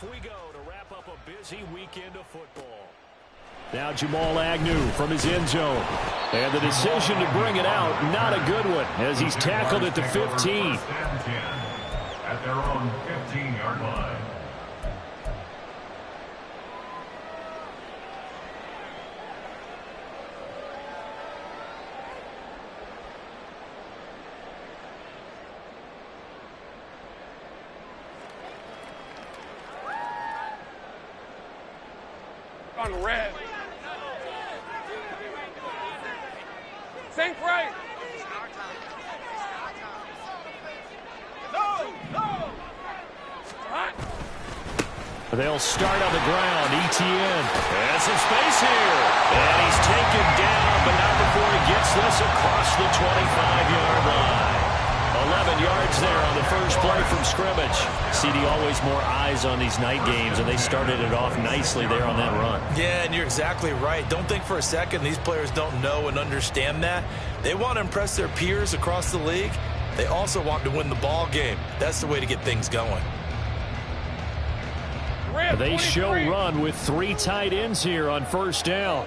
Off we go to wrap up a busy weekend of football. Now Jamal Agnew from his end zone. And the decision to bring it out, not a good one, as he's tackled at the 15. At their own 15-yard line. On red. Think right. They'll start on the ground. ETN has some space here. And he's taken down, but not before he gets this across the 25-yard line. 11 yards there on the first play from scrimmage. CD, always more eyes on these night games, and they started it off nicely there on that run. Yeah, and you're exactly right. Don't think for a second these players don't know and understand that. They want to impress their peers across the league. They also want to win the ball game. That's the way to get things going. They show run with 3 tight ends here on first down.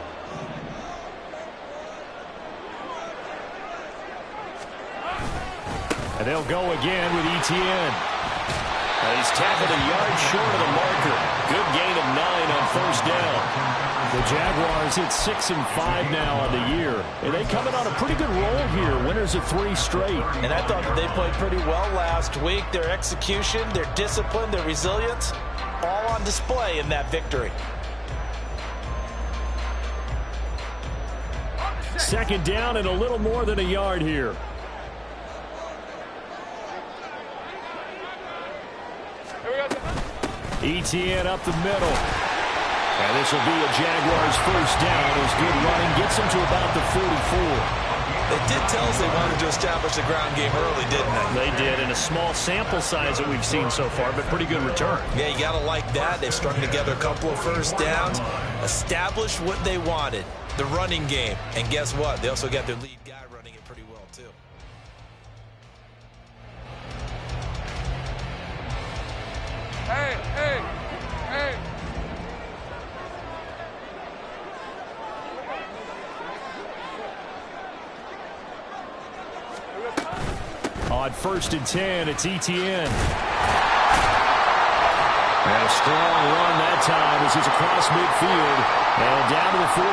And they'll go again with ETN. He's tackled a yard short of the marker. Good gain of 9 on first down. The Jaguars hit 6-5 now on the year. And they coming on a pretty good roll here. Winners of 3 straight. And I thought that they played pretty well last week. Their execution, their discipline, their resilience, all on display in that victory. Second down and a little more than a yard here. ETN up the middle. And this will be a Jaguars first down. It was good running. Gets them to about the 44. They did tell us they wanted to establish the ground game early, didn't they? They did, in a small sample size that we've seen so far, but pretty good return. Yeah, you got to like that. They've strung together a couple of first downs, established what they wanted, the running game. And guess what? They also got their lead guy running it pretty well, too. Hey, hey, hey. On 1st and 10, it's ETN. And a strong run that time as he's across midfield and down to the 43.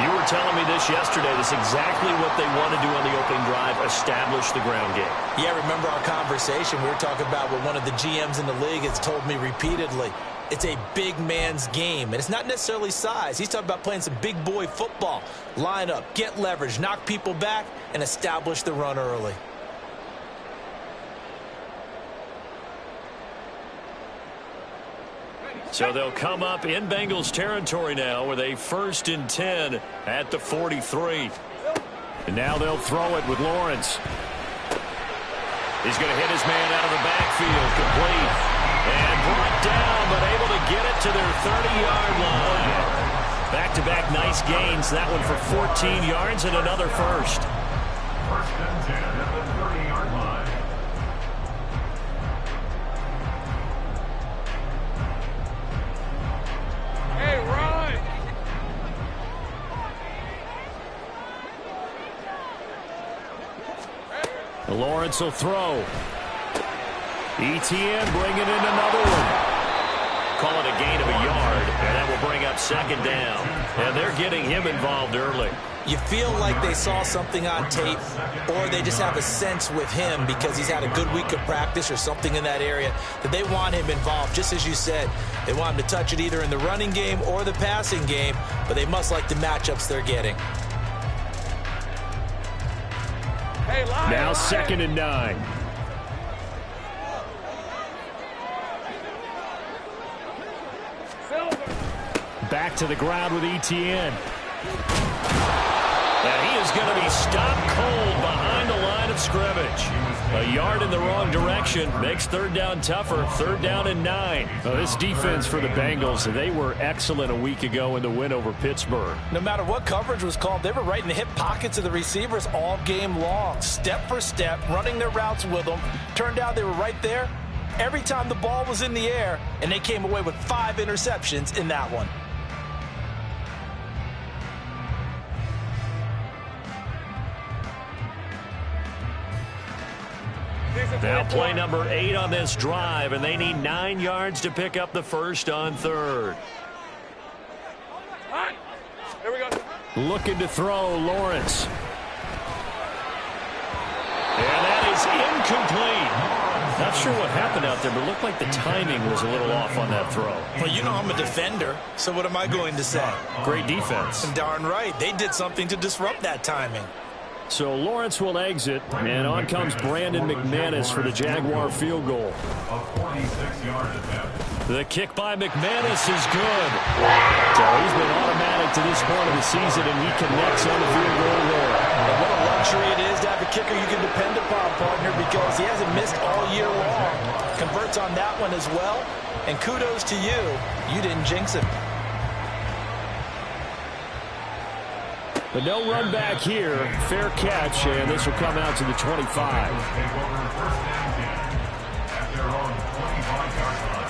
You were telling me this yesterday. This is exactly what they want to do on the opening drive, establish the ground game. Yeah, remember our conversation? We were talking about what one of the GMs in the league has told me repeatedly. It's a big man's game, and it's not necessarily size. He's talking about playing some big boy football. Line up, get leverage, knock people back, and establish the run early. So they'll come up in Bengals territory now with a 1st and 10 at the 43. And now they'll throw it with Lawrence. He's going to hit his man out of the backfield, complete. And brought down, but able to get it to their 30-yard line. Back-to-back nice gains. That one for 14 yards and another first. 1st and 10 at the 30-yard line. Hey, run! Lawrence will throw. ETN bringing in another one. Call it a gain of a yard, and that will bring up 2nd down. And they're getting him involved early. You feel like they saw something on tape, or they just have a sense with him because he's had a good week of practice or something in that area that they want him involved. Just as you said, they want him to touch it either in the running game or the passing game, but they must like the matchups they're getting. Hey, line, Now line. 2nd and 9. Back to the ground with ETN. And he is going to be stopped cold behind the line of scrimmage. A yard in the wrong direction makes 3rd down tougher. 3rd down and 9. This defense for the Bengals, they were excellent a week ago in the win over Pittsburgh. No matter what coverage was called, they were right in the hip pockets of the receivers all game long. Step for step, running their routes with them. Turned out they were right there every time the ball was in the air, and they came away with 5 interceptions in that one. Now play number 8 on this drive, and they need 9 yards to pick up the first on 3rd. Here we go. Looking to throw, Lawrence. And that is incomplete. Not sure what happened out there, but it looked like the timing was a little off on that throw. Well, you know I'm a defender, so what am I going to say? Great defense. Darn right. They did something to disrupt that timing. So Lawrence will exit, and on comes Brandon McManus for the Jaguar field goal. A 46-yard attempt. The kick by McManus is good. So he's been automatic to this point of the season, and he connects on the field goal there. And what a luxury it is to have a kicker you can depend upon, partner, because he hasn't missed all year long. Converts on that one as well, and kudos to you. You didn't jinx him. But no run back here. Fair catch, and this will come out to the 25. Take over first and 10 at their own 25-yard line.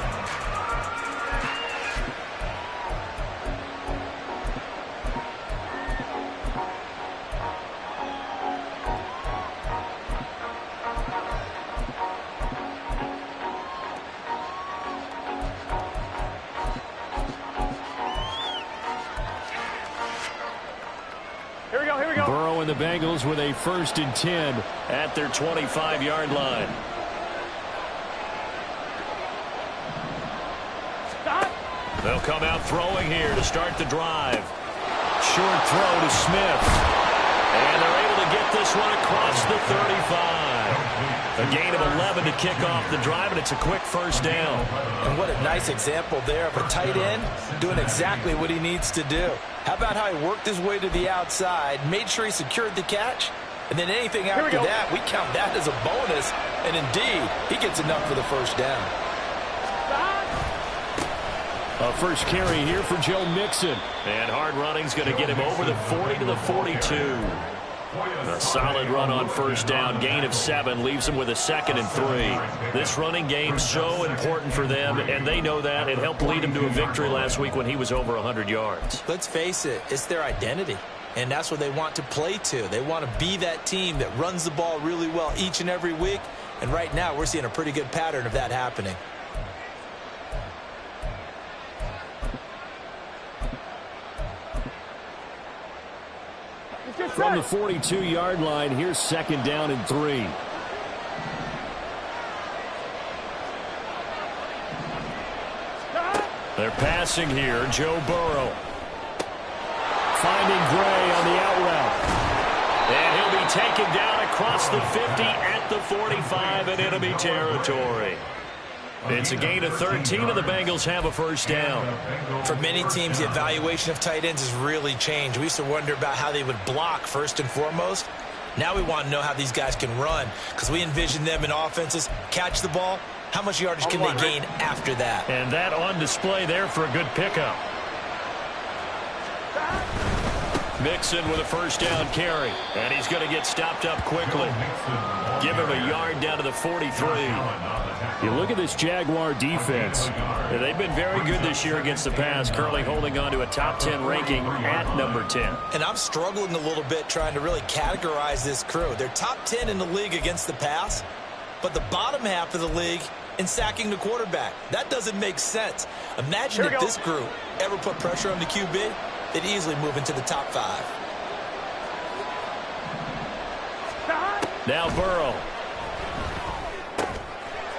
Burrow and the Bengals with a 1st and 10 at their 25-yard line. They'll come out throwing here to start the drive. Short throw to Smith. And they're able to get this one across the 35. A gain of 11 to kick off the drive, and it's a quick first down. And what a nice example there of a tight end doing exactly what he needs to do. How about how he worked his way to the outside, made sure he secured the catch, and then anything after that, we count that as a bonus. And indeed, he gets enough for the first down. A first carry here for Joe Mixon. And hard running's going to get him over the 40 to the 42. A solid run on first down. Gain of 7 leaves him with a 2nd and 3. This running game's so important for them, and they know that. It helped lead him to a victory last week when he was over 100 yards. Let's face it, it's their identity, and that's what they want to play to. They want to be that team that runs the ball really well each and every week, and right now we're seeing a pretty good pattern of that happening. From the 42-yard line, here's 2nd down and 3. They're passing here. Joe Burrow. Finding Gray on the out route. And he'll be taken down across the 50 at the 45 in enemy territory. It's a gain of 13, and the Bengals have a first down. For many teams, the evaluation of tight ends has really changed. We used to wonder about how they would block first and foremost. Now we want to know how these guys can run, because we envision them in offenses catch the ball. How much yardage can they gain after that? And that on display there for a good pickup. Mixon with a first down carry, and he's going to get stopped up quickly. Give him a yard down to the 43. You look at this Jaguar defense. They've been very good this year against the pass, currently holding on to a top 10 ranking at number 10. And I'm struggling a little bit trying to really categorize this crew. They're top 10 in the league against the pass, but the bottom half of the league in sacking the quarterback. That doesn't make sense. Imagine if this group ever put pressure on the QB, they'd easily move into the top 5. Now Burrow.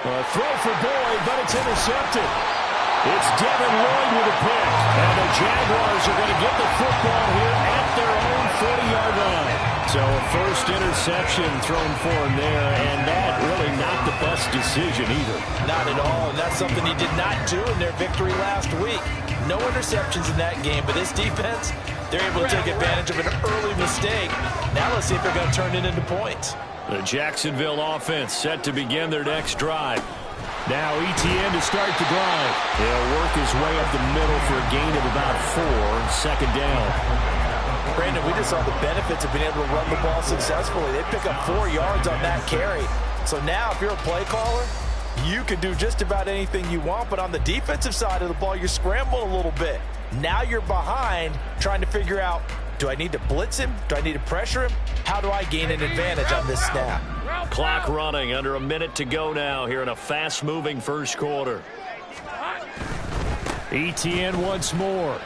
A throw for Boyd, but it's intercepted. It's Devin Lloyd with a pick. And the Jaguars are going to get the football here at their own 40-yard line. So a first interception thrown for him there, and that really not the best decision either. Not at all, and that's something he did not do in their victory last week. No interceptions in that game, but this defense, they're able to take advantage of an early mistake. Now let's see if they're going to turn it into points. The Jacksonville offense set to begin their next drive. Now ETN to start the drive. He'll work his way up the middle for a gain of about 4, 2nd down. Brandon, we just saw the benefits of being able to run the ball successfully. They pick up 4 yards on that carry. So now if you're a play caller, You can do just about anything you want, but on the defensive side of the ball, you're scrambling a little bit. Now you're behind, trying to figure out, do I need to blitz him? Do I need to pressure him? How do I gain an advantage on this snap? Clock running, under a minute to go now here in a fast-moving first quarter. Etienne once more.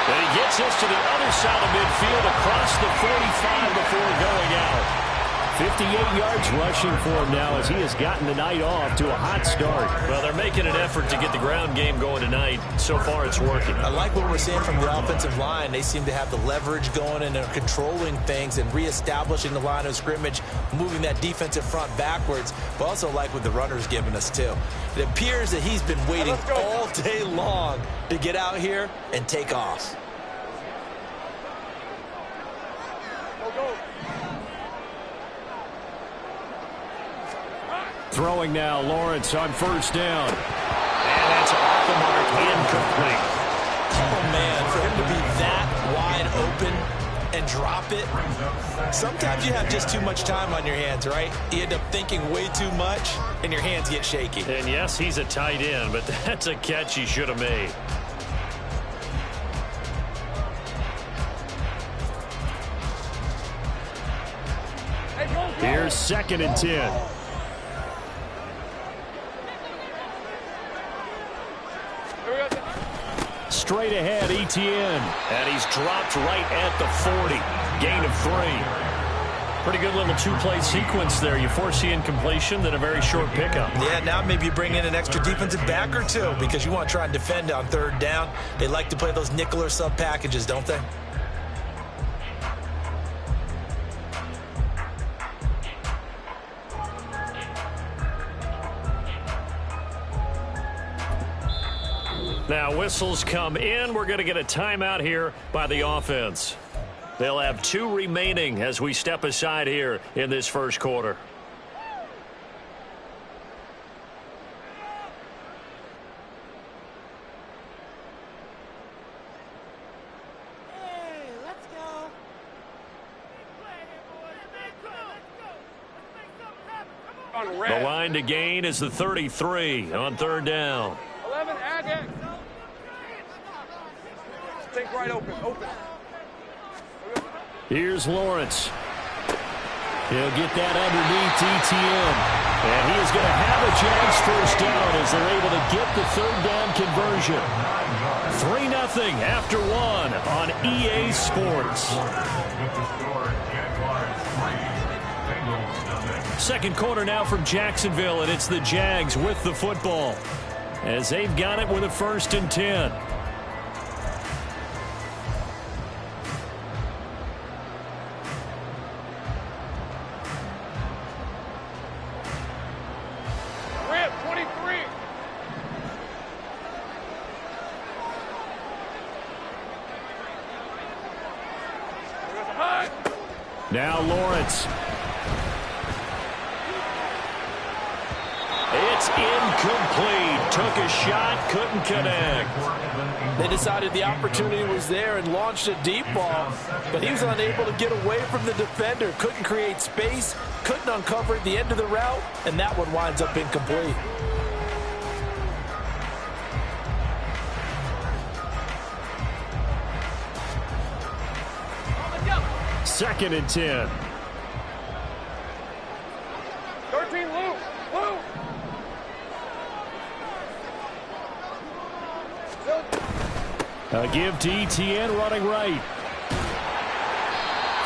And he gets us to the other side of midfield across the 45 before going out. 58 yards rushing for him now as he has gotten the night off to a hot start. Well, they're making an effort to get the ground game going tonight. So far, it's working. I like what we're seeing from the offensive line. They seem to have the leverage going and are controlling things and reestablishing the line of scrimmage, moving that defensive front backwards. But also like what the runner's giving us, too. It appears that he's been waiting all day long to get out here and take off. Throwing now, Lawrence on first down. And that's off the mark, incomplete. Oh, man, for him to be that wide open and drop it. Sometimes you have just too much time on your hands, right? You end up thinking way too much, and your hands get shaky. And yes, he's a tight end, but that's a catch he should have made. Here's 2nd and 10. Straight ahead, Etienne. And he's dropped right at the 40. Gain of 3. Pretty good little two-play sequence there. You force the incompletion, then a very short pickup. Yeah, now maybe you bring in an extra defensive back or two because you want to try and defend on 3rd down. They like to play those nickel or sub packages, don't they? Now, whistles come in. We're going to get a timeout here by the offense. They'll have 2 remaining as we step aside here in this first quarter. Hey, let's go. The line to gain is the 33 on 3rd down. 11, Agate. Think right open. Here's Lawrence. He'll get that underneath Etienne. And he is going to have a Jags first down as they're able to get the 3rd down conversion. 3-0 after 1 on EA Sports. Second quarter now from Jacksonville, and it's the Jags with the football as they've got it with a 1st and 10. Now Lawrence. It's incomplete. Took a shot, couldn't connect. They decided the opportunity was there and launched a deep ball, but he was unable to get away from the defender. Couldn't create space, couldn't uncover at the end of the route, and that one winds up incomplete. 2nd and 10. 13, Lou. A give to Etienne running right.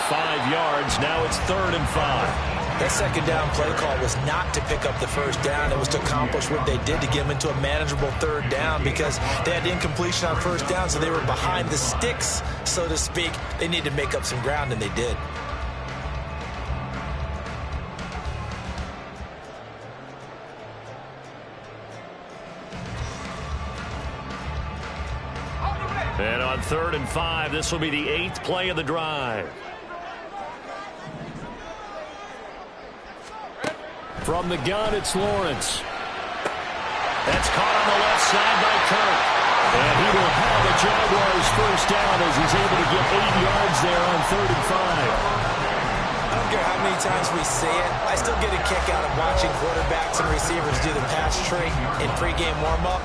5 yards. Now it's 3rd and 5. That 2nd down play call was not to pick up the 1st down. It was to accomplish what they did to get them into a manageable 3rd down because they had incompletion on 1st down, so they were behind the sticks, so to speak. They needed to make up some ground, and they did. And on 3rd and 5, this will be the 8th play of the drive. From the gun, it's Lawrence. That's caught on the left side by Kirk. And he will have the Jaguars first down as he's able to get 8 yards there on 3rd and 5. care how many times we see it. I still get a kick out of watching quarterbacks and receivers do the pass trick in pregame warm-up.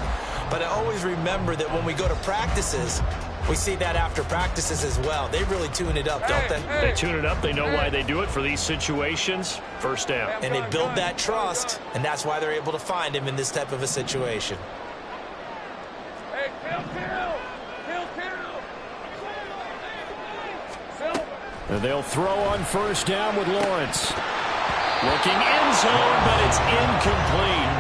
But I always remember that when we go to practices, we see that after practices as well. They really tune it up, don't they? They tune it up. They know why they do it for these situations. First down. And they build that trust, and that's why they're able to find him in this type of a situation. Hey, kill. And they'll throw on first down with Lawrence. Looking end zone, but it's incomplete.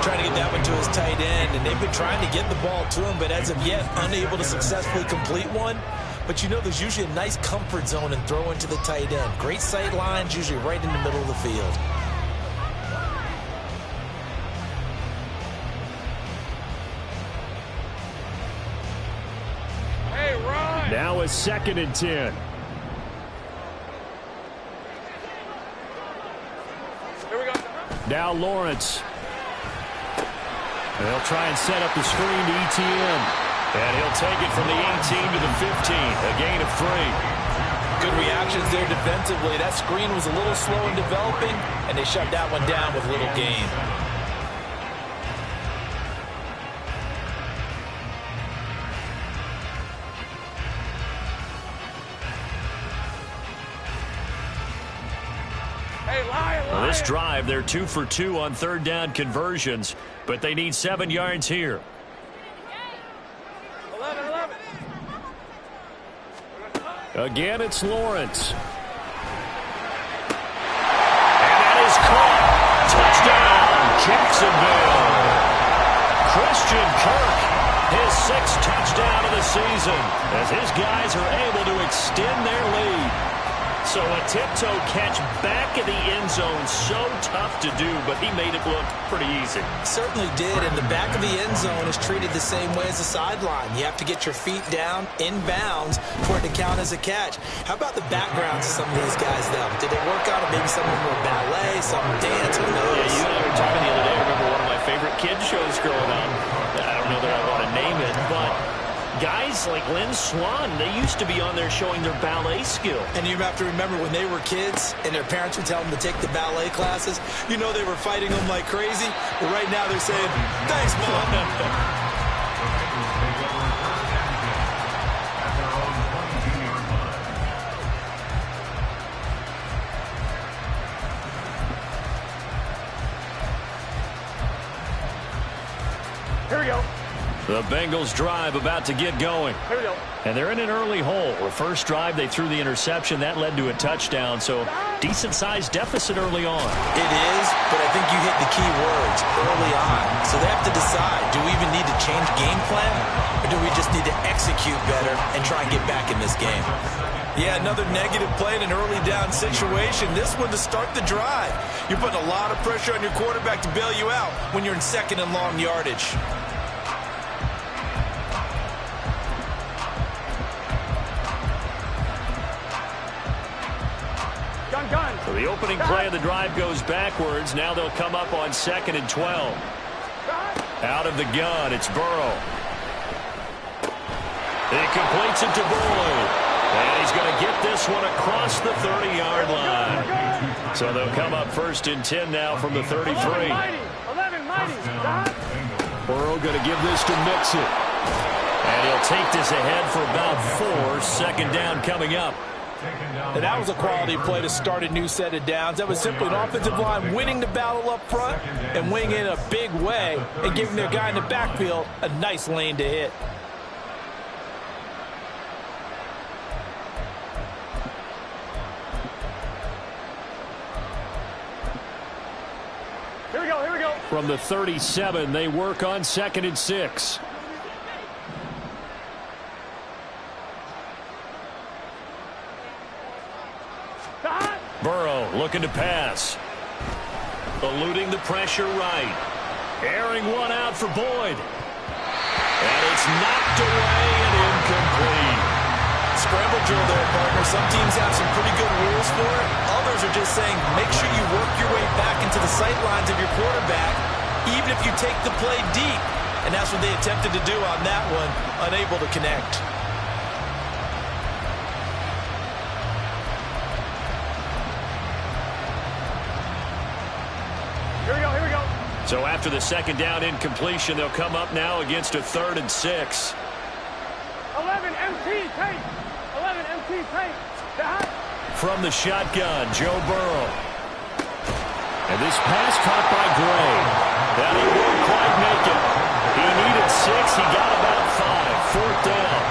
Trying to get that one to his tight end, and they've been trying to get the ball to him, but as of yet, unable to successfully complete one. But you know, there's usually a nice comfort zone and throw into the tight end. Great sight lines, usually right in the middle of the field. Hey, Ryan. Now a 2nd and 10. Here we go. Now Lawrence. They'll try and set up the screen to ETN. And he'll take it from the 18 to the 15. A gain of 3. Good reactions there defensively. That screen was a little slow in developing, and they shut that one down with little gain. Well, this drive, they're 2 for 2 on 3rd down conversions, but they need 7 yards here. 11. Again, it's Lawrence. And that is caught. Touchdown, Jacksonville. Christian Kirk, his 6th touchdown of the season, as his guys are able to extend their lead. So a tiptoe catch back in the end zone, so tough to do, but he made it look pretty easy. Certainly did, and the back of the end zone is treated the same way as the sideline. You have to get your feet down in bounds for it to count as a catch. How about the backgrounds of some of these guys, though? Did they work out? Maybe some of them were ballet, some dance, who knows? Yeah, you and I were talking the other day. I remember one of my favorite kids shows growing up. I don't know that I want to name it, but guys like Lynn Swan, they used to be on there showing their ballet skill. And you have to remember when they were kids and their parents would tell them to take the ballet classes, you know they were fighting them like crazy. But right now they're saying, thanks, Mom. Here we go. The Bengals drive about to get going. Here we go. And they're in an early hole. The first drive, they threw the interception. That led to a touchdown, so decent-sized deficit early on. It is, but I think you hit the key words early on. So they have to decide, do we even need to change game plan, or do we just need to execute better and try and get back in this game? Yeah, another negative play in an early down situation. This one to start the drive. You're putting a lot of pressure on your quarterback to bail you out when you're in 2nd and long yardage. So the opening play of the drive goes backwards. Now they'll come up on 2nd and 12. Out of the gun, it's Burrow. He completes it to Burrow. And he's going to get this one across the 30-yard line. So they'll come up 1st and 10 now from the 33. 11, Burrow going to give this to Mixon. And he'll take this ahead for about 4. 2nd down coming up. And that was a quality play to start a new set of downs. That was simply an offensive line winning the battle up front and winning in a big way and giving their guy in the backfield a nice lane to hit. Here we go. From the 37, they work on 2nd and 6. Burrow looking to pass. Eluding the pressure right. Airing one out for Boyd. And it's knocked away and incomplete. Scramble drill there, partner. Some teams have some pretty good rules for it. Others are just saying, make sure you work your way back into the sight lines of your quarterback, even if you take the play deep. And that's what they attempted to do on that one, unable to connect. So after the second down incompletion, they'll come up now against a 3rd and 6. 11 MT tape. 11 MT tape. From the shotgun, Joe Burrow. And this pass caught by Gray. That he won't quite make it. He needed 6. He got about 5. 4th down.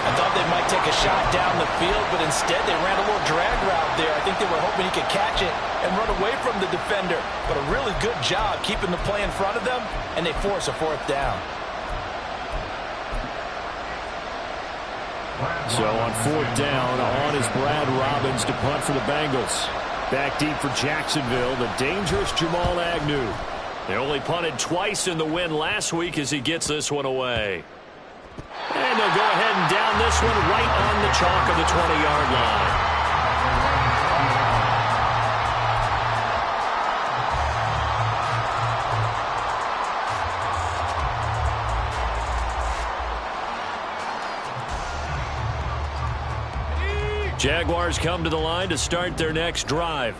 I thought they might take a shot down the field, but instead they ran a little drag route there. I think they were hoping he could catch it and run away from the defender. But a really good job keeping the play in front of them, and they force a 4th down. So on 4th down, on is Brad Robbins to punt for the Bengals. Back deep for Jacksonville, the dangerous Jamal Agnew. They only punted twice in the win last week as he gets this one away. And they'll go ahead and down this one right on the chalk of the 20-yard line. Jaguars come to the line to start their next drive.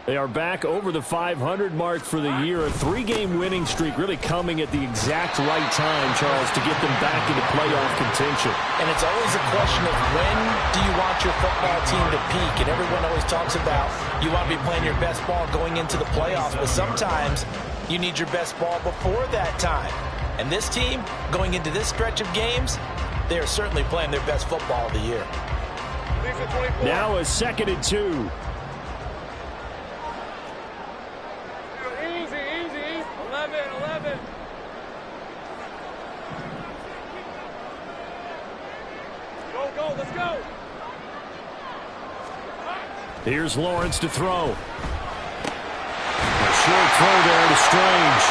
They are back over the 500 mark for the year. A 3-game winning streak really coming at the exact right time, Charles, to get them back into playoff contention. And it's always a question of when do you want your football team to peak? And everyone always talks about you want to be playing your best ball going into the playoffs, but sometimes you need your best ball before that time. And this team, going into this stretch of games, they are certainly playing their best football of the year. Now a 2nd and 2. Easy. 11. Go, let's go. Here's Lawrence to throw. A short throw there to Strange.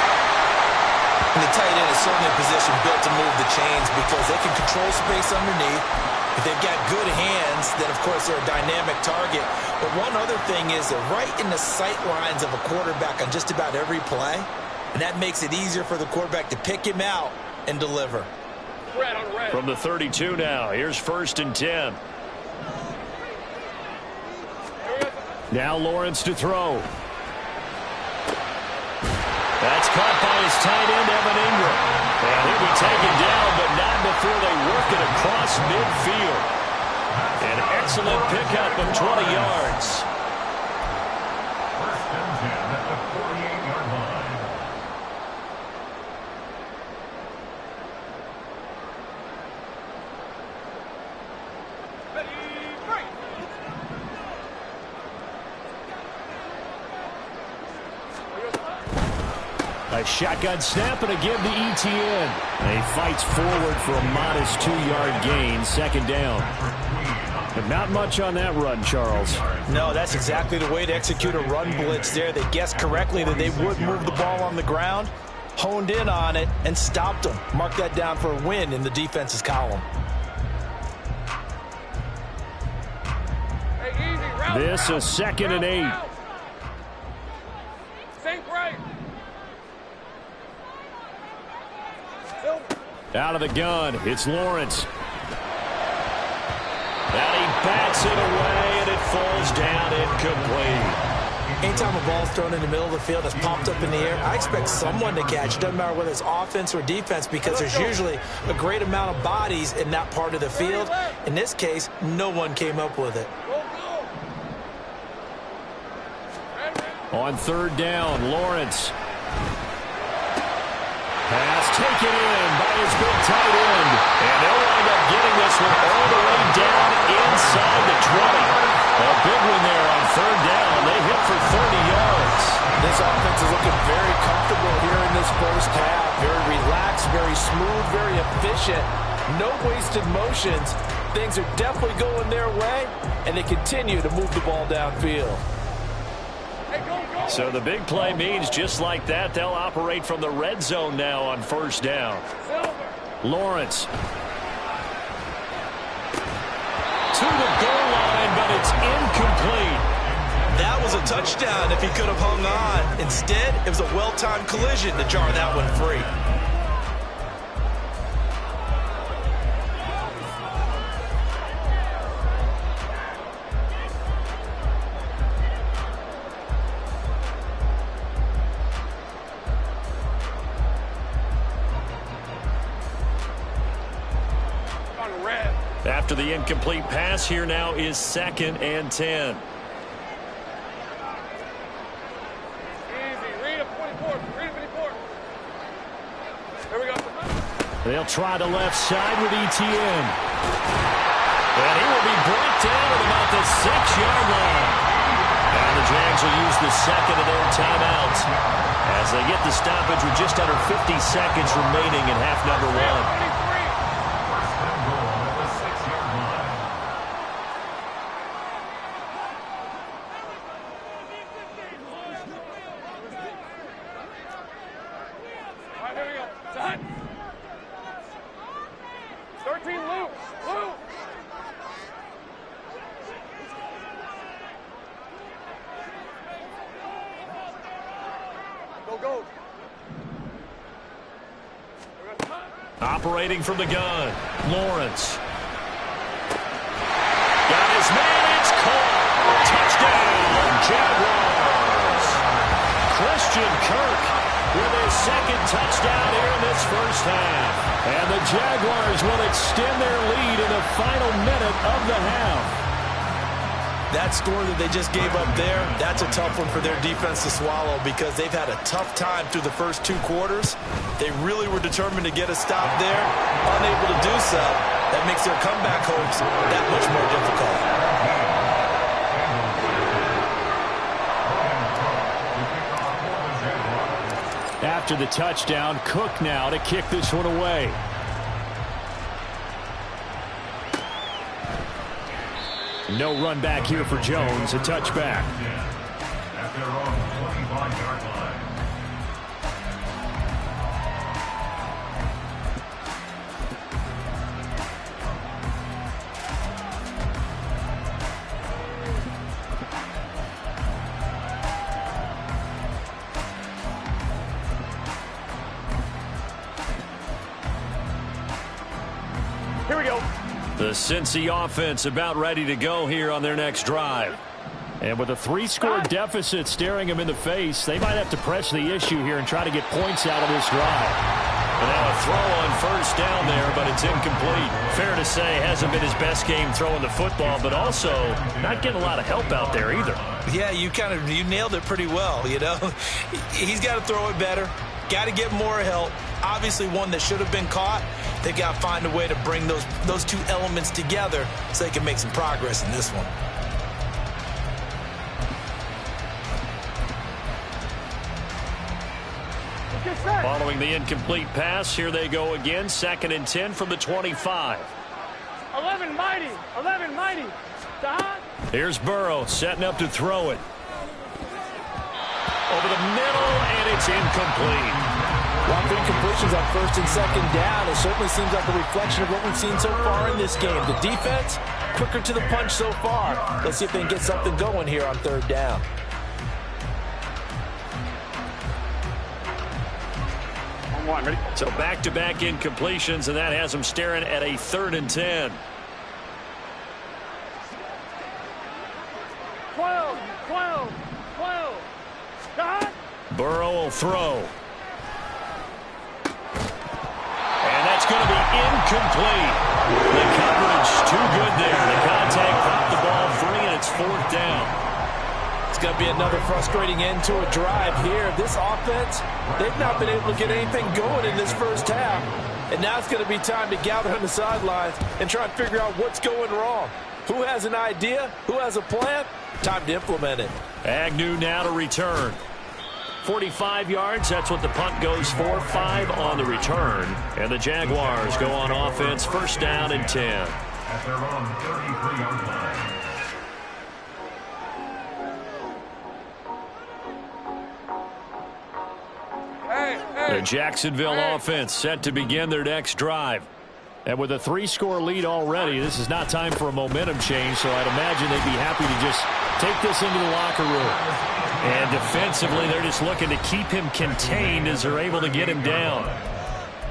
And the tight end is certainly a position built to move the chains because they can control space underneath. If they've got good hands, then, of course, they're a dynamic target. But one other thing is they're right in the sight lines of a quarterback on just about every play, and that makes it easier for the quarterback to pick him out and deliver. From the 32 now, here's 1st and 10. Now Lawrence to throw. That's caught by his tight end, Evan Ingram. And he'll be taken down, but not before they work it across midfield. An excellent pickup of 20 yards. 1st and 10 at the 48-yard line. A shotgun snap and a give to ETN. He fights forward for a modest 2-yard gain, 2nd down. But not much on that run, Charles. No, that's exactly the way to execute a run blitz there. They guessed correctly that they would move the ball on the ground, honed in on it, and stopped them. Mark that down for a win in the defense's column. This a 2nd and 8. Think right. Out of the gun, it's Lawrence. And he bats it away, and it falls down incomplete. Anytime a ball's thrown in the middle of the field that's popped up in the air, I expect someone to catch. It doesn't matter whether it's offense or defense because there's usually a great amount of bodies in that part of the field. In this case, no one came up with it. On 3rd down, Lawrence. Pass taken in by his big tight end. And they'll wind up getting this one all the way down inside the 20. A big one there on 3rd down. They hit for 30 yards. This offense is looking very comfortable here in this first half. Very relaxed, very smooth, very efficient. No wasted motions. Things are definitely going their way, and they continue to move the ball downfield. So the big play means just like that, they'll operate from the red zone now on 1st down. Lawrence. To the goal line, but it's incomplete. That was a touchdown if he could have hung on. Instead, it was a well-timed collision to jar that one free. After the incomplete pass, here now is 2nd and 10. Easy. Read a 24. Read a 24. Here we go. They'll try the left side with Etienne. And he will be brought down at about the 6-yard line. And the Jags will use the second of their timeouts as they get the stoppage with just under 50 seconds remaining in half number 1. Operating from the gun, Lawrence. Got his man, it's caught. Touchdown, Jaguars. Christian Kirk with his 2nd touchdown here in this first half. And the Jaguars will extend their lead in the final minute of the half. That score that they just gave up there, that's a tough one for their defense to swallow because they've had a tough time through the first 2 quarters. They really were determined to get a stop there, unable to do so. That makes their comeback hopes that much more difficult. After the touchdown, Cook now to kick this one away. No run back here for Jones, a touchback. At their own 25-yard line. Here we go. The Cincy offense about ready to go here on their next drive. And with a 3-score deficit staring them in the face, they might have to press the issue here and try to get points out of this drive. And now a throw on first down there, but it's incomplete. Fair to say, hasn't been his best game throwing the football, but also not getting a lot of help out there either. Yeah, you nailed it pretty well, you know. He's got to throw it better. Got to get more help. Obviously one that should have been caught. They've got to find a way to bring those 2 elements together so they can make some progress in this one. Following the incomplete pass, here they go again. 2nd and 10 from the 25. 11 mighty. 11 mighty. Stop. Here's Burrow setting up to throw it. Over the middle, and it's incomplete. Lots of incompletions on 1st and 2nd down. It certainly seems like a reflection of what we've seen so far in this game. The defense, quicker to the punch so far. Let's see if they can get something going here on 3rd down. Ready? So back-to-back incompletions, and that has them staring at a 3rd and 10. 12, 12, 12. Stop. Burrow will throw. And that's going to be incomplete. The coverage too good there. The contact popped the ball free, and it's 4th down. It's going to be another frustrating end to a drive here. This offense, they've not been able to get anything going in this first half. And now it's going to be time to gather on the sidelines and try and figure out what's going wrong. Who has an idea? Who has a plan? Time to implement it. Agnew now to return. 45 yards, that's what the punt goes for. 5 on the return. And the Jaguars go on offense, 1st down and 10. At their own 33-yard line. The Jacksonville offense set to begin their next drive. And with a 3-score lead already, this is not time for a momentum change, so I'd imagine they'd be happy to just take this into the locker room. And defensively, they're just looking to keep him contained as they're able to get him down.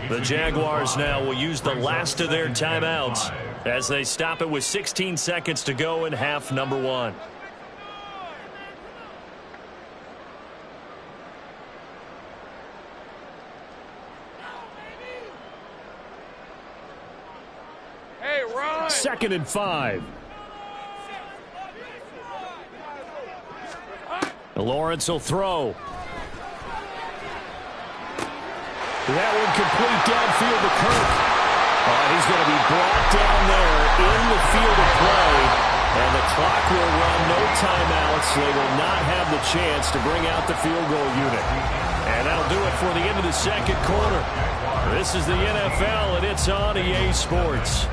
The Jaguars now will use the last of their timeouts as they stop it with 16 seconds to go in half number 1. 2nd and 5. Lawrence will throw. That one complete downfield to Kirk. He's going to be brought down there in the field of play. And the clock will run, no timeouts. They will not have the chance to bring out the field goal unit. And that'll do it for the end of the second quarter. This is the NFL, and it's on EA Sports.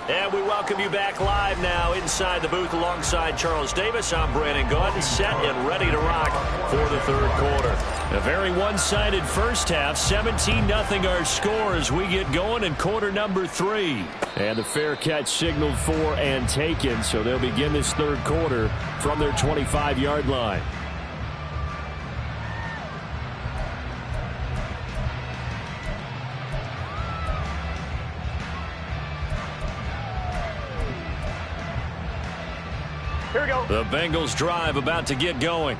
And we welcome you back live now inside the booth alongside Charles Davis. I'm Brandon Gaudin, set and ready to rock for the third quarter. A very one-sided first half, 17-0 our score as we get going in quarter number 3. And the fair catch signaled for and taken, so they'll begin this third quarter from their 25-yard line. Here we go. The Bengals drive about to get going.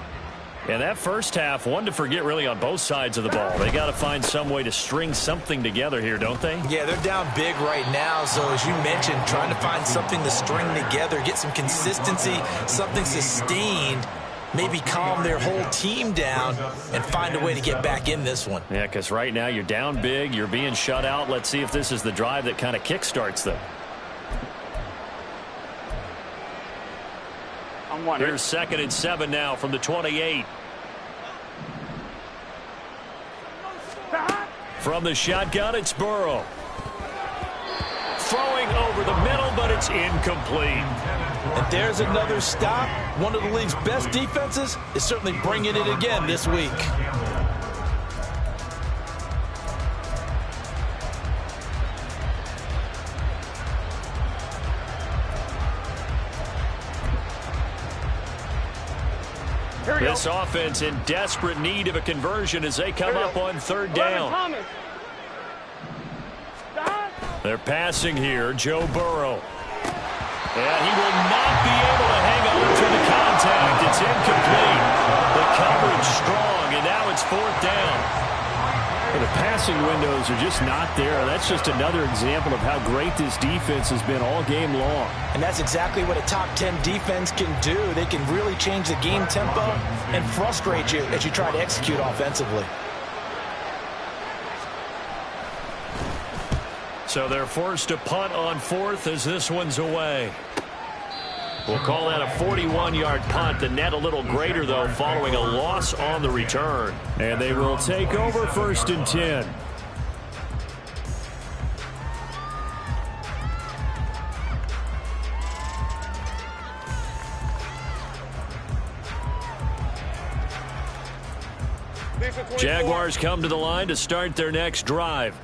And that first half, one to forget really on both sides of the ball. They got to find some way to string something together here, don't they? Yeah, they're down big right now. So as you mentioned, trying to find something to string together, get some consistency, something sustained, maybe calm their whole team down and find a way to get back in this one. Yeah, because right now you're down big, you're being shut out. Let's see if this is the drive that kind of kickstarts them. Here's 2nd and 7 now from the 28. From the shotgun, it's Burrow. Throwing over the middle, but it's incomplete. And there's another stop. One of the league's best defenses is certainly bringing it again this week. This offense in desperate need of a conversion as they come up on third down. They're passing here, Joe Burrow. And he will not be able to hang on to the contact. It's incomplete. The coverage strong, and now it's 4th down. And the passing windows are just not there. That's just another example of how great this defense has been all game long. And that's exactly what a top 10 defense can do. They can really change the game tempo and frustrate you as you try to execute offensively. So they're forced to punt on 4th as this one's away. We'll call that a 41-yard punt. The net a little greater, though, following a loss on the return. And they will take over 1st and 10. Jaguars come to the line to start their next drive.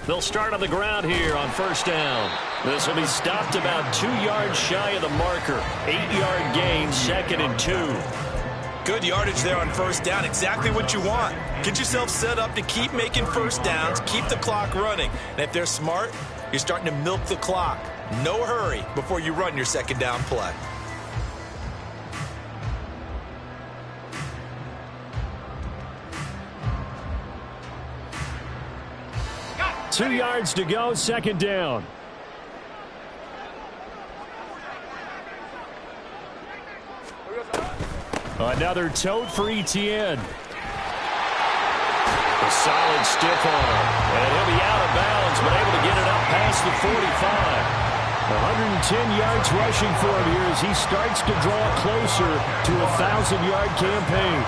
They'll start on the ground here on 1st down. This will be stopped about 2 yards shy of the marker. 8-yard gain, 2nd and 2. Good yardage there on 1st down. Exactly what you want. Get yourself set up to keep making first downs, keep the clock running. And if they're smart, you're starting to milk the clock. No hurry before you run your 2nd down play. Two yards to go, 2nd down. Another tote for Etienne. A solid stiff arm. And he'll be out of bounds, but able to get it up past the 45. 110 yards rushing for him here as he starts to draw closer to a 1,000-yard campaign.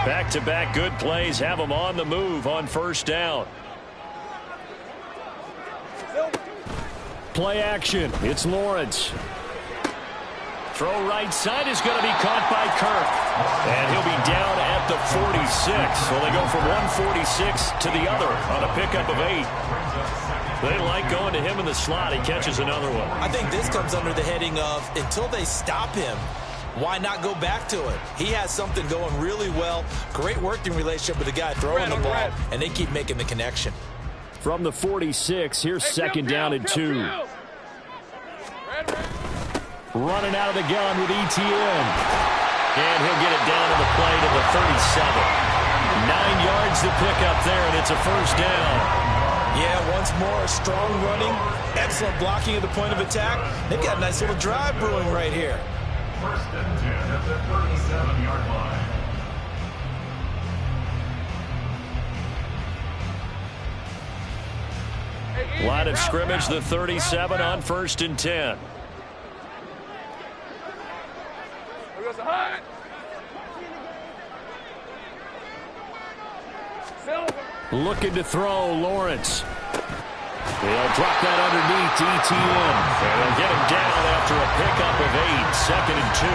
Back-to-back good plays have them on the move on 1st down. Play action. It's Lawrence. Throw right side is going to be caught by Kirk. And he'll be down at the 46. So they go from 146 to the other on a pickup of 8. They like going to him in the slot. He catches another one. I think this comes under the heading of until they stop him, why not go back to it? He has something going really well. Great working relationship with the guy throwing the ball, and they keep making the connection. From the 46, here's 2nd down and 2. running out of the gun with ETN. And he'll get it down to the play to the 37. 9 yards to pick up there, and it's a first down. Yeah, once more, strong running, excellent blocking at the point of attack. They've got a nice little drive brewing right here. First and 10 at the 37-yard line. Line of scrimmage, the 37 on first and 10. Looking to throw, Lawrence. They'll drop that underneath to ETN. And they'll get him down after a pickup of 8, 2nd and 2.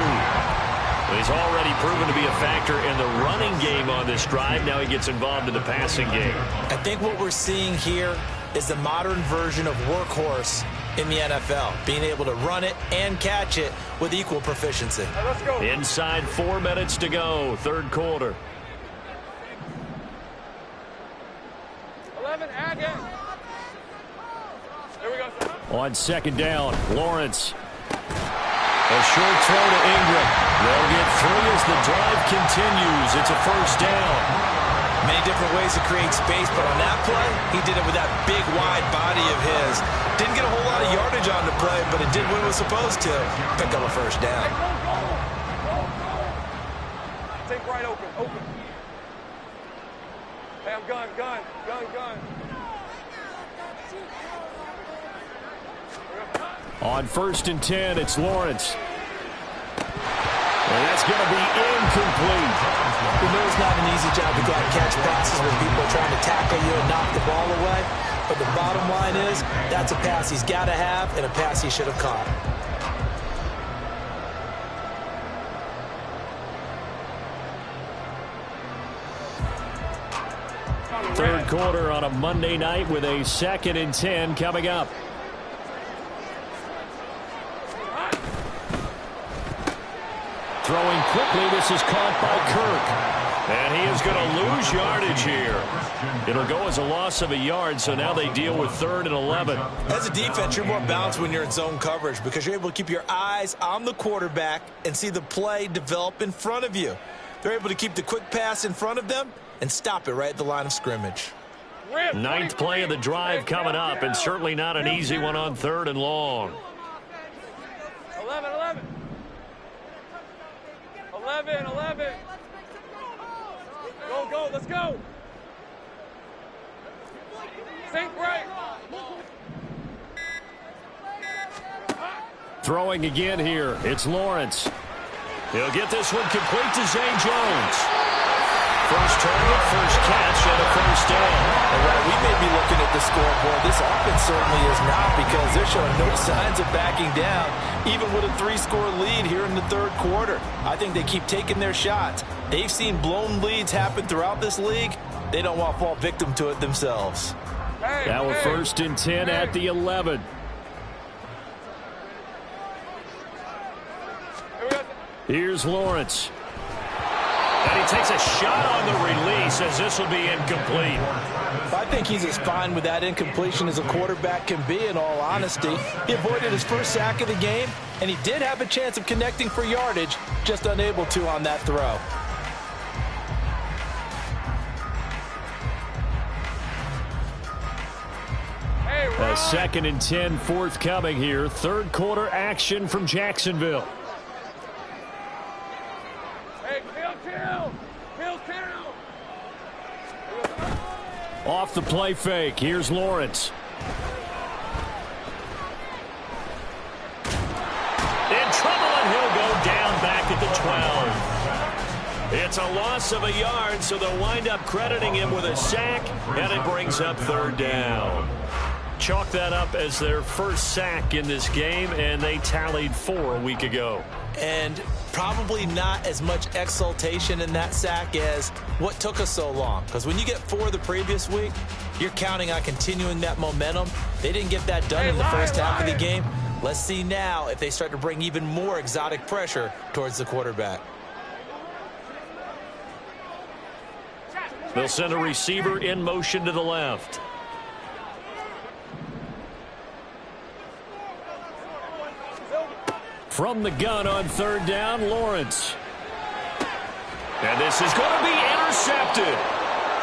He's already proven to be a factor in the running game on this drive. Now he gets involved in the passing game. I think what we're seeing here is the modern version of workhorse in the NFL, being able to run it and catch it with equal proficiency. Let's go. Inside 4 minutes to go, third quarter. 11, again. Here we go. On second down, Lawrence. A short throw to Ingram. They'll get 3 as the drive continues. It's a first down. Many different ways to create space, but on that play, he did it with that big, wide body of his. Didn't get a whole lot of yardage on the play, but it did what it was supposed to. Pick up a first down. Take right open. Hey, I'm gun. On first and 10, it's Lawrence. And that's going to be incomplete. We know it's not an easy job to go out and catch passes when people are trying to tackle you and knock the ball away. But the bottom line is, that's a pass he's got to have and a pass he should have caught. Third quarter on a Monday night with a 2nd and 10 coming up. Throwing quickly, this is caught by Kirk. And he is going to lose yardage here. It'll go as a loss of a yard, so now they deal with 3rd and 11. As a defense, you're more balanced when you're in zone coverage because you're able to keep your eyes on the quarterback and see the play develop in front of you. They're able to keep the quick pass in front of them and stop it right at the line of scrimmage. 9th play of the drive coming up, and certainly not an easy one on 3rd and long. 11. 11. Go, let's go. Think right. Throwing again here, it's Lawrence. He'll get this one complete to Zay Jones. First target, first catch, and a first down. And while we may be looking at the scoreboard, this offense certainly is not, because they're showing no signs of backing down, even with a 3-score lead here in the third quarter. I think they keep taking their shots. They've seen blown leads happen throughout this league. They don't want to fall victim to it themselves. Now a 1st and 10 at the 11. Here's Lawrence. And he takes a shot on the release, as this will be incomplete. I think he's as fine with that incompletion as a quarterback can be, in all honesty. He avoided his first sack of the game, and he did have a chance of connecting for yardage, just unable to on that throw. A 2nd and 10 forthcoming here. Third quarter action from Jacksonville. Off the play fake, here's Lawrence. In trouble, and he'll go down back at the 12. It's a loss of a yard, so they'll wind up crediting him with a sack, and it brings up 3rd down. Chalk that up as their first sack in this game, and they tallied 4 a week ago. And probably not as much exultation in that sack as what took us so long. Because when you get 4 the previous week, you're counting on continuing that momentum. They didn't get that done in the first half of the game. Let's see now if they start to bring even more exotic pressure towards the quarterback. They'll send a receiver in motion to the left. From the gun on third down, Lawrence. And this is going to be intercepted.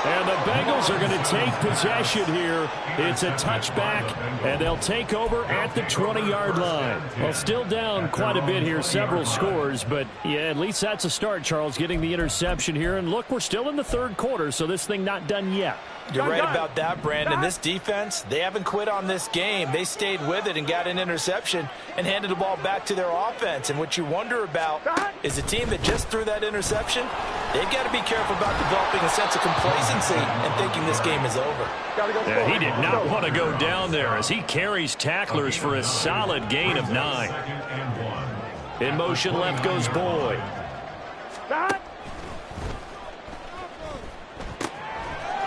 And the Bengals are going to take possession here. It's a touchback, and they'll take over at the 20-yard line. Well, still down quite a bit here, several scores, but yeah, at least that's a start, Charles, getting the interception here. And look, we're still in the third quarter, so this thing not done yet. You're right about that, Brandon. This defense, they haven't quit on this game. They stayed with it and got an interception and handed the ball back to their offense. And what you wonder about is a team that just threw that interception, they've got to be careful about developing a sense of complacency and thinking this game is over. Yeah, he did not want to go down there as he carries tacklers for a solid gain of 9. In motion left goes Boyd.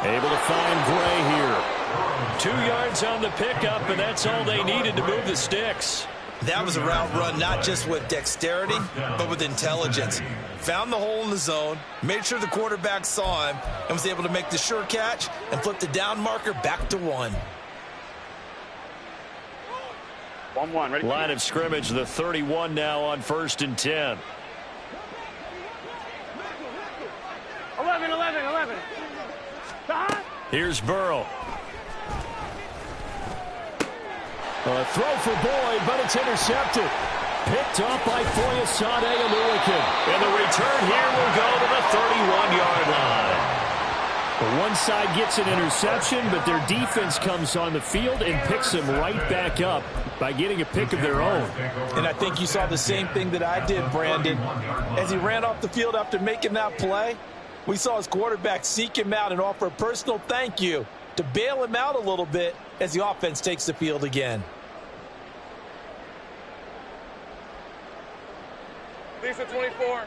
Able to find Gray here. 2 yards on the pickup, and that's all they needed to move the sticks. That was a route run not just with dexterity, but with intelligence. Found the hole in the zone, made sure the quarterback saw him, and was able to make the sure catch and flip the down marker back to 1. 1-1, ready? Line of scrimmage, the 31 now on 1st and 10. 11. Here's Burrow. A throw for Boyd, but it's intercepted. Picked up by Foyesade Aluakin. And the return here will go to the 31-yard line. The one side gets an interception, but their defense comes on the field and picks them right back up by getting a pick of their own. And I think you saw the same thing that I did, Brandon. As he ran off the field after making that play, we saw his quarterback seek him out and offer a personal thank you to bail him out a little bit as the offense takes the field again. Lisa 24.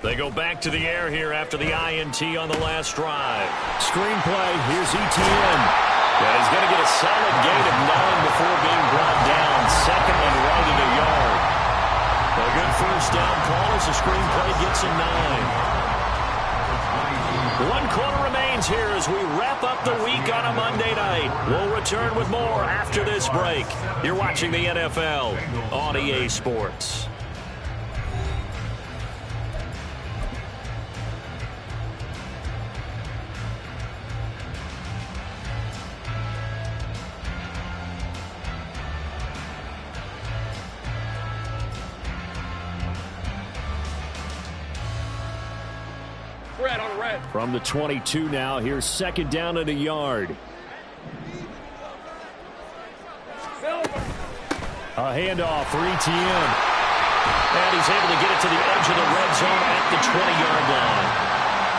They go back to the air here after the INT on the last drive. Screenplay, here's Etienne. Yeah, he's going to get a solid gain of 9 before being brought down. Second and right at a yard. A good first down call as the screenplay gets him 9. 1 quarter remains here as we wrap up the week on a Monday night. We'll return with more after this break. You're watching the NFL on EA Sports. From the 22 now, here's second down at a yard. A handoff for Etienne. And he's able to get it to the edge of the red zone at the 20-yard line.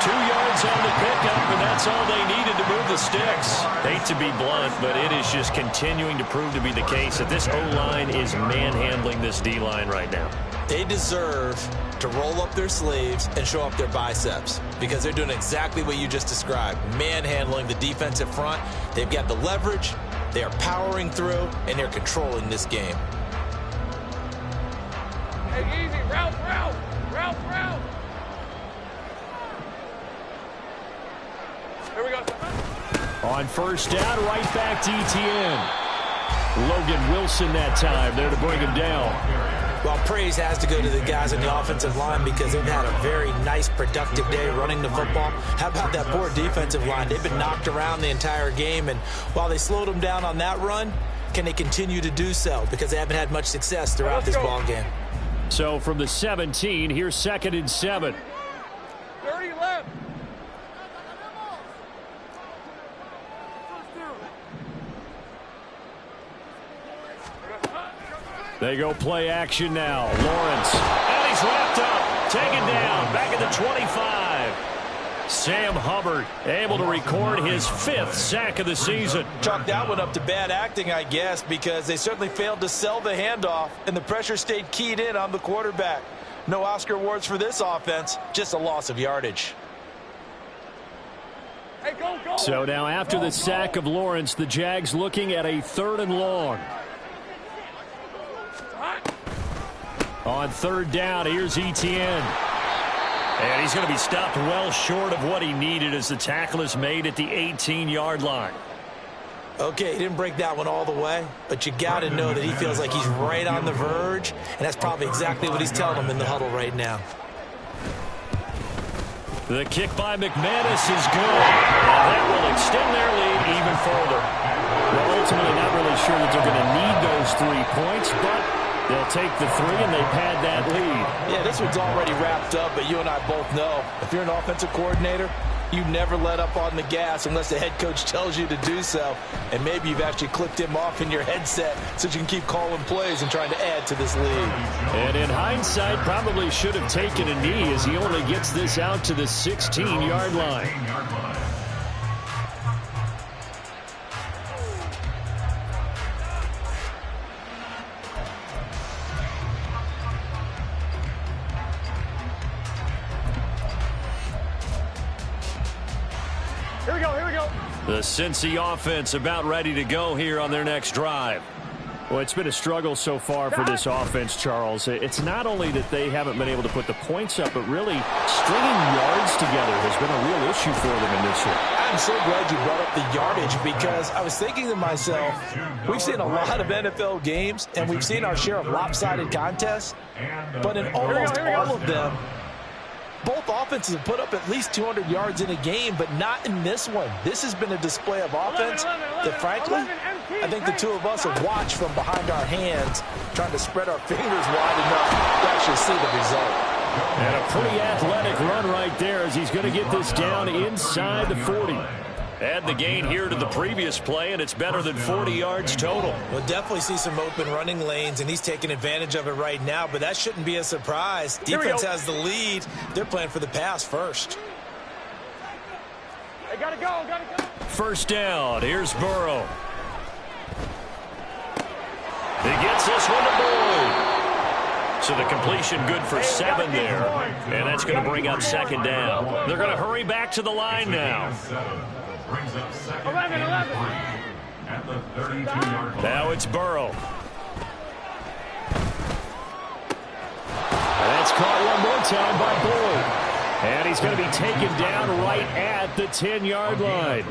2 yards on the pickup, and that's all they needed to move the sticks. Hate to be blunt, but it is just continuing to prove to be the case that this O-line is manhandling this D-line right now. They deserve to roll up their sleeves and show up their biceps because they're doing exactly what you just described, manhandling the defensive front. They've got the leverage, they are powering through, and they're controlling this game. Hey, easy, route. Here we go. On first down, right back to Etienne. Logan Wilson that time there to bring him down. Well, praise has to go to the guys on the offensive line because they've had a very nice, productive day running the football. How about that poor defensive line? They've been knocked around the entire game, and while they slowed them down on that run, can they continue to do so? Because they haven't had much success throughout this ball game. So from the 17, here's 2nd and 7. 30 left. They go play action now. Lawrence. And he's wrapped up. Taken down. Back at the 25. Sam Hubbard able to record his 5th sack of the season. Chalk that one up to bad acting, I guess, because they certainly failed to sell the handoff, and the pressure stayed keyed in on the quarterback. No Oscar awards for this offense, just a loss of yardage. Hey, go. So now after the sack of Lawrence, the Jags looking at a 3rd and long. On 3rd down, here's Etienne. And he's going to be stopped well short of what he needed as the tackle is made at the 18-yard line. Okay, he didn't break that one all the way, but you got to know that he feels like he's right on the verge, and that's probably exactly what he's telling him in the huddle right now. The kick by McManus is good. And that will extend their lead even further. Well, ultimately, not really sure that they're going to need those 3 points, but they'll take the 3 and they pad that lead. Yeah, this one's already wrapped up, but you and I both know if you're an offensive coordinator, you never let up on the gas unless the head coach tells you to do so. And maybe you've actually clicked him off in your headset so you can keep calling plays and trying to add to this lead. And in hindsight, probably should have taken a knee as he only gets this out to the 16-yard line. Here we go, here we go. The Cincy offense about ready to go here on their next drive. Well, it's been a struggle so far for this offense, Charles. It's not only that they haven't been able to put the points up, but really stringing yards together has been a real issue for them in this one. I'm so glad you brought up the yardage because I was thinking to myself, we've seen a lot of NFL games, and we've seen our share of lopsided contests, but in almost all of them, both offenses have put up at least 200 yards in a game, but not in this one. This has been a display of offense that, frankly, I think the two of us have watched from behind our hands, trying to spread our fingers wide enough to actually see the result. And a pretty athletic run right there as he's going to get this down inside the 40. Add the gain here to the previous play, and it's better than 40 yards total. We'll definitely see some open running lanes, and he's taking advantage of it right now, but that shouldn't be a surprise. Defense has the lead. They're playing for the pass first. Hey, gotta go, gotta go. First down. Here's Burrow. He gets this one to Boyd. So the completion good for 7 there, and that's going to bring up second down. They're going to hurry back to the line now. 11. At the 32-yard line. Now it's Burrow. That's caught one more time by Boyd. And he's going to be taken down right at the 10-yard line.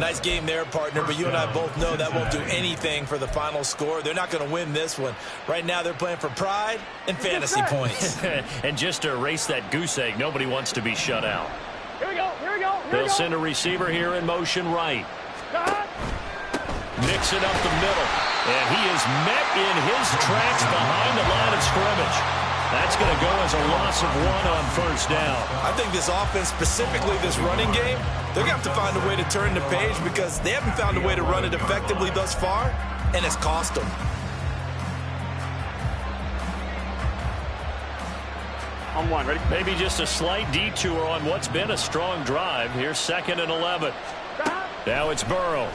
Nice game there, partner, but you and I both know that won't do anything for the final score. They're not going to win this one. Right now they're playing for pride and fantasy points. And just to erase that goose egg, nobody wants to be shut out. Here we go, here we go. They'll send a receiver here in motion right. Mix it up the middle. And he is met in his tracks behind the line of scrimmage. That's going to go as a loss of 1 on first down. I think this offense, specifically this running game, they're going to have to find a way to turn the page because they haven't found a way to run it effectively thus far, and it's cost them. On one, ready? Maybe just a slight detour on what's been a strong drive. Here's 2nd and 11. Now it's Burrow.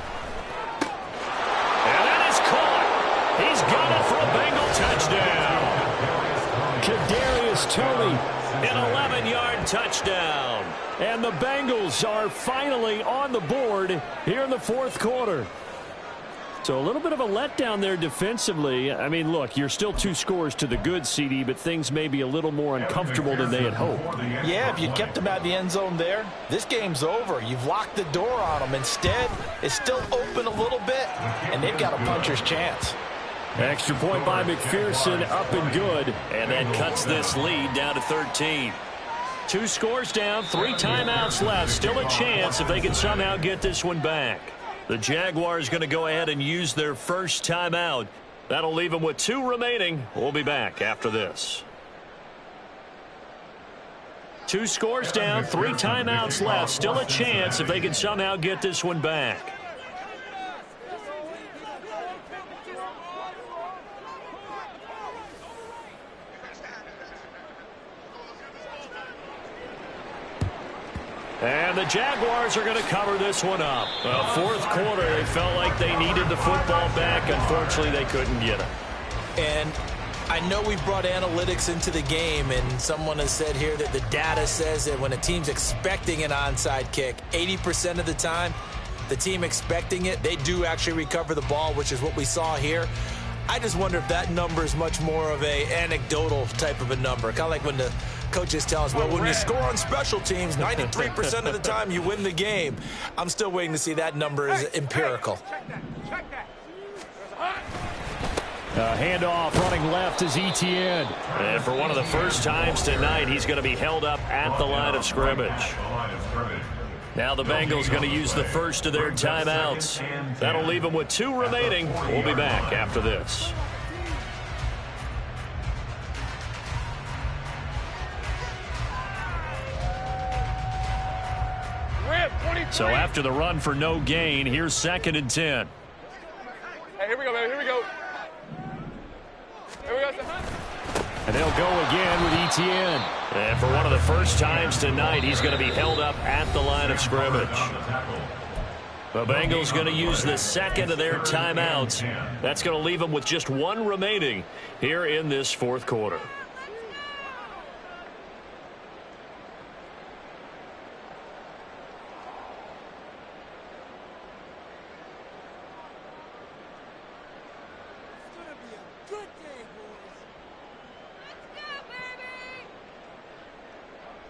And that is caught. He's got it for a Bengal touchdown. Kadarius Toney, an 11-yard touchdown. And the Bengals are finally on the board here in the 4th quarter. So a little bit of a letdown there defensively. I mean, look, you're still 2 scores to the good, CD, but things may be a little more uncomfortable than they had hoped. Yeah, if you kept them out of the end zone there, this game's over. You've locked the door on them. Instead, it's still open a little bit, and they've got a puncher's chance. Extra point by McPherson, up and good. And that cuts this lead down to 13. 2 scores down, 3 timeouts left. Still a chance if they can somehow get this one back. The Jaguars going to go ahead and use their first timeout. That'll leave them with 2 remaining. We'll be back after this. 2 scores down, 3 timeouts left. Still a chance if they can somehow get this one back. And the Jaguars are going to cover this one up. Well, 4th quarter, they felt like they needed the football back. Unfortunately, they couldn't get it. And I know we've brought analytics into the game, and someone has said here that the data says that when a team's expecting an onside kick, 80% of the time, the team expecting it, they do actually recover the ball, which is what we saw here. I just wonder if that number is much more of a anecdotal type of a number, kind of like when the coaches tell us, well, when you score on special teams, 93% of the time you win the game. I'm still waiting to see that number is empirical. Check that. Handoff running left is Etienne. And for one of the first times tonight, he's going to be held up at the line of scrimmage. Now the Bengals going to use the first of their timeouts. That'll leave them with 2 remaining. We'll be back after this. So after the run for no gain, here's 2nd and 10. Hey, here we go, baby. Here we go. Here we go. And they'll go again with Etienne. And for one of the first times tonight, he's going to be held up at the line of scrimmage. The Bengals going to use the second of their timeouts. That's going to leave them with just 1 remaining here in this 4th quarter.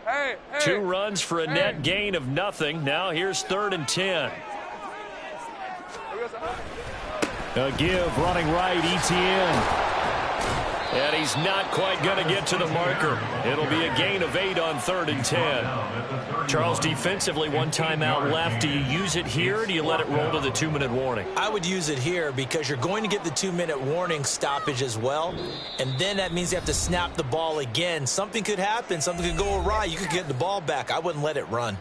Hey. 2 runs for a net gain of nothing. Now here's 3rd and 10. A give running right, Etienne. And he's not quite going to get to the marker. It'll be a gain of 8 on 3rd and 10. Charles, defensively, 1 timeout left. Do you use it here, or do you let it roll to the 2-minute warning? I would use it here because you're going to get the 2-minute warning stoppage as well. And then that means you have to snap the ball again. Something could happen. Something could go awry. You could get the ball back. I wouldn't let it run.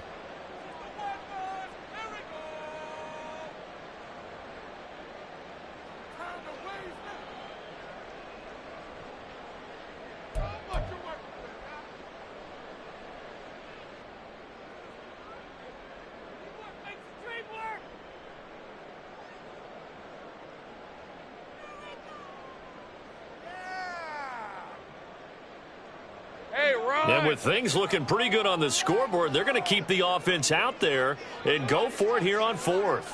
And with things looking pretty good on the scoreboard, they're going to keep the offense out there and go for it here on 4th.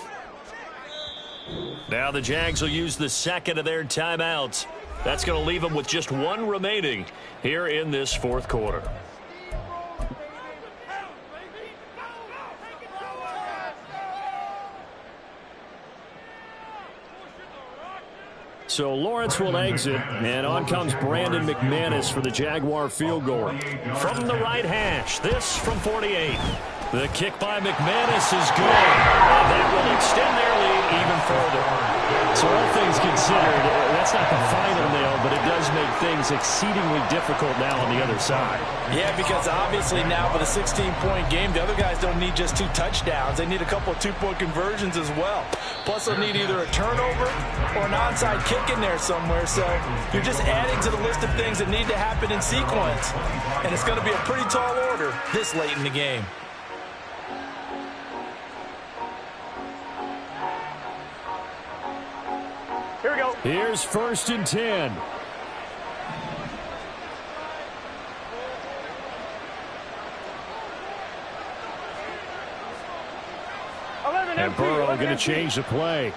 Now the Jags will use the second of their timeouts. That's going to leave them with just 1 remaining here in this 4th quarter. So Lawrence will exit, and on comes Brandon McManus for the Jaguar field goal. From the right hash, this from 48. The kick by McManus is good, and that will extend their lead even further. So all things considered, that's not the final nail, but it does make things exceedingly difficult now on the other side. Yeah, because obviously now with a 16-point game, the other guys don't need just 2 touchdowns. They need a couple of 2-point conversions as well. Plus, they'll need either a turnover or an onside kick in there somewhere. So you're just adding to the list of things that need to happen in sequence. And it's going to be a pretty tall order this late in the game. Here we go. Here's 1st and 10. And Burrow going to change the play.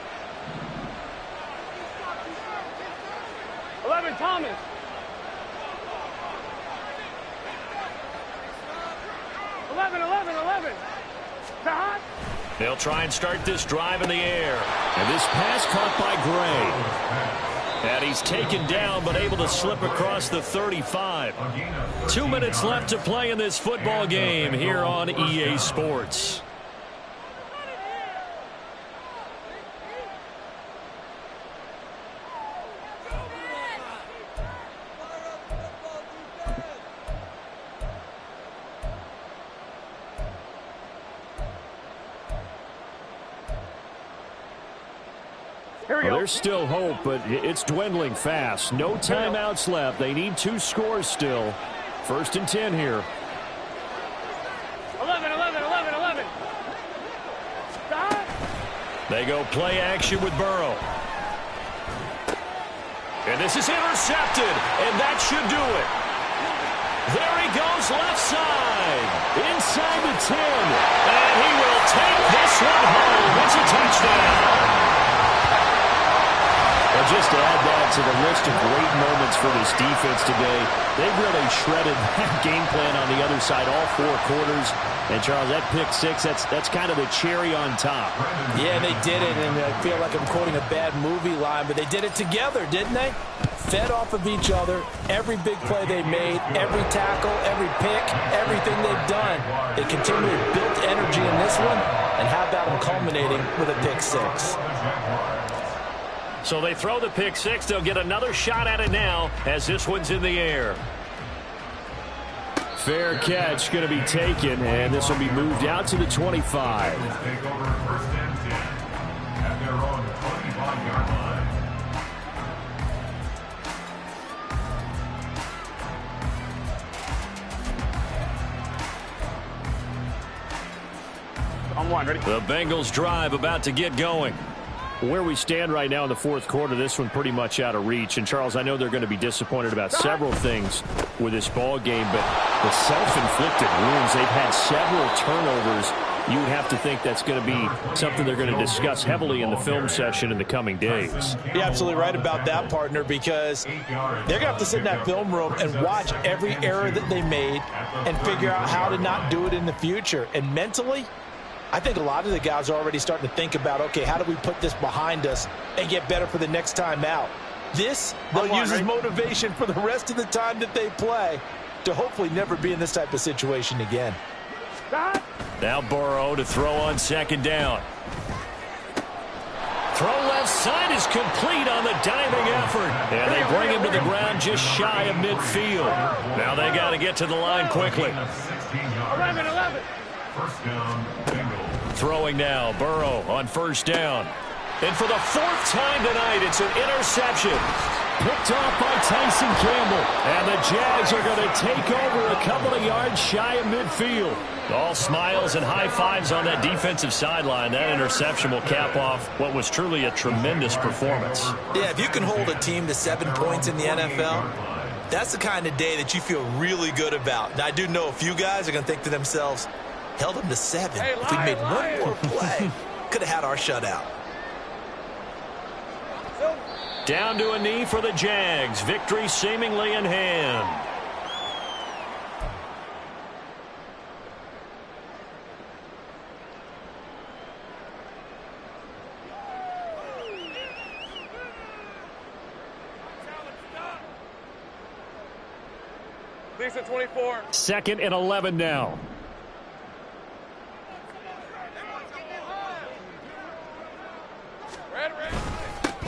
11, Thomas. 11. They'll try and start this drive in the air. And this pass caught by Gray. And he's taken down but able to slip across the 35. 2 minutes left to play in this football game here on EA Sports. Well, there's still hope, but it's dwindling fast. No timeouts left. They need 2 scores still. 1st and 10 here. 11. Stop. They go play action with Burrow. And this is intercepted, and that should do it. There he goes left side. Inside the 10. And he will take this one home. It's a touchdown. And just to add that to the list of great moments for this defense today, they've really shredded that game plan on the other side all 4 quarters. And, Charles, that pick six, that's kind of the cherry on top. Yeah, they did it, and I feel like I'm quoting a bad movie line, but they did it together, didn't they? Fed off of each other, every big play they made, every tackle, every pick, everything they've done. They continually built energy in this one, and how about them culminating with a pick six? So they throw the pick six. They'll get another shot at it now as this one's in the air. Fair catch going to be taken, and this will be moved out to the 25. Take over first and 10 at their own 25-yard line. On one, ready? The Bengals drive about to get going. Where we stand right now in the fourth quarter, this one pretty much out of reach. And, Charles, I know they're going to be disappointed about several things with this ball game, but the self-inflicted wounds, they've had several turnovers. You would have to think that's going to be something they're going to discuss heavily in the film session in the coming days. You're absolutely right about that, partner, because they're going to have to sit in that film room and watch every error that they made and figure out how to not do it in the future. And mentally, I think a lot of the guys are already starting to think about, okay, how do we put this behind us and get better for the next time out? This, they'll use as motivation for the rest of the time that they play to hopefully never be in this type of situation again. Now Burrow to throw on second down. Throw left side is complete on the diving effort. And they bring him to the ground just shy of midfield. Now they got to get to the line quickly. 11. First down, Bengals. Throwing now, Burrow on first down. And for the 4th time tonight, it's an interception. Picked off by Tyson Campbell. And the Jags are going to take over a couple of yards shy of midfield. All smiles and high fives on that defensive sideline. That interception will cap off what was truly a tremendous performance. Yeah, if you can hold a team to 7 points in the NFL, that's the kind of day that you feel really good about. Now, I do know a few guys are going to think to themselves, held them to 7. If we'd made one more play, could have had our shutout. Down to a knee for the Jags. Victory seemingly in hand. Lisa 24. 2nd and 11 now.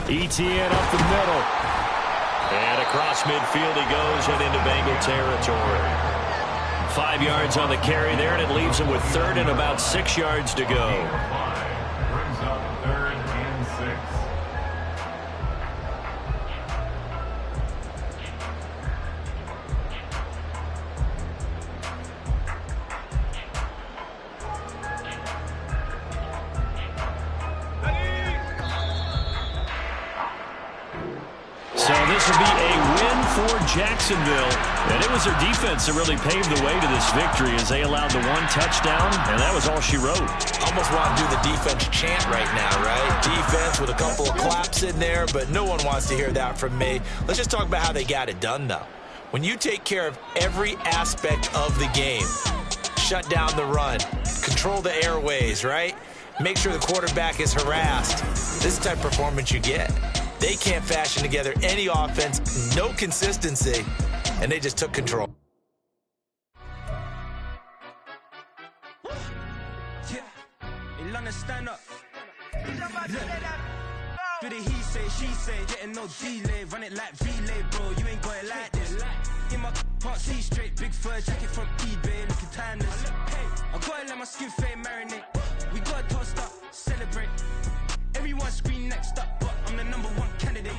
ETN up the middle. And across midfield he goes and into Bengal territory. 5 yards on the carry there, and it leaves him with 3rd and about 6 yards to go. Brings up 3rd and 6. So this will be a win for Jacksonville. And it was their defense that really paved the way to this victory as they allowed the 1 touchdown, and that was all she wrote. Almost want to do the defense chant right now, right? Defense with a couple of claps in there, but no one wants to hear that from me. Let's just talk about how they got it done, though. When you take care of every aspect of the game, shut down the run, control the airways, right? Make sure the quarterback is harassed. This is the type of performance you get. They can't fashion together any offense, no consistency, and they just took control. Stand up. Do the he say, she say, getting no delay, run it like relay, bro. You ain't got it like this. In my part, see straight, big fur jacket from eBay, looking timeless. I gotta let my skin fade marinate. We gotta toast up, celebrate. Everyone scream next up, but I'm the #1 candidate.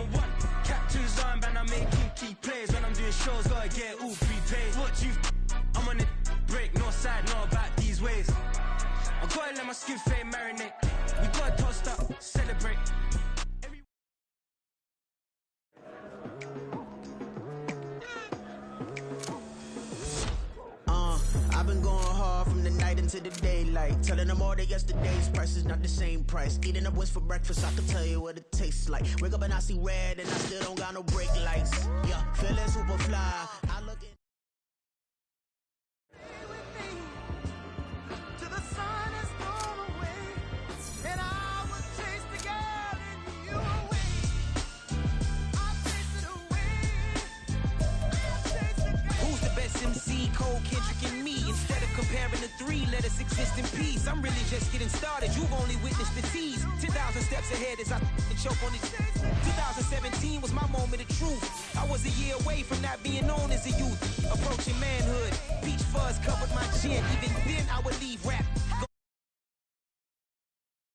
Captain's armband, I'm making key plays. When I'm doing shows, gotta get all prepaid. What you? I'm on it, break, no side, know about these ways. I gotta let my skin fade marinate. We gotta toast up, celebrate. I've been going hard from the night into the daylight. Telling them all that yesterday's price is not the same price. Eating up wings for breakfast, I can tell you what it tastes like. Wake up and I see red and I still don't got no brake lights. Yeah, feeling super fly. I look at MC, Cole, Kendrick, and me. Instead of comparing the three, let us exist in peace. I'm really just getting started. You've only witnessed the tease. 10,000 steps ahead as I choke on this. 2017 was my moment of truth. I was a year away from not being known as a youth. Approaching manhood. Peach fuzz covered my chin. Even then, I would leave rap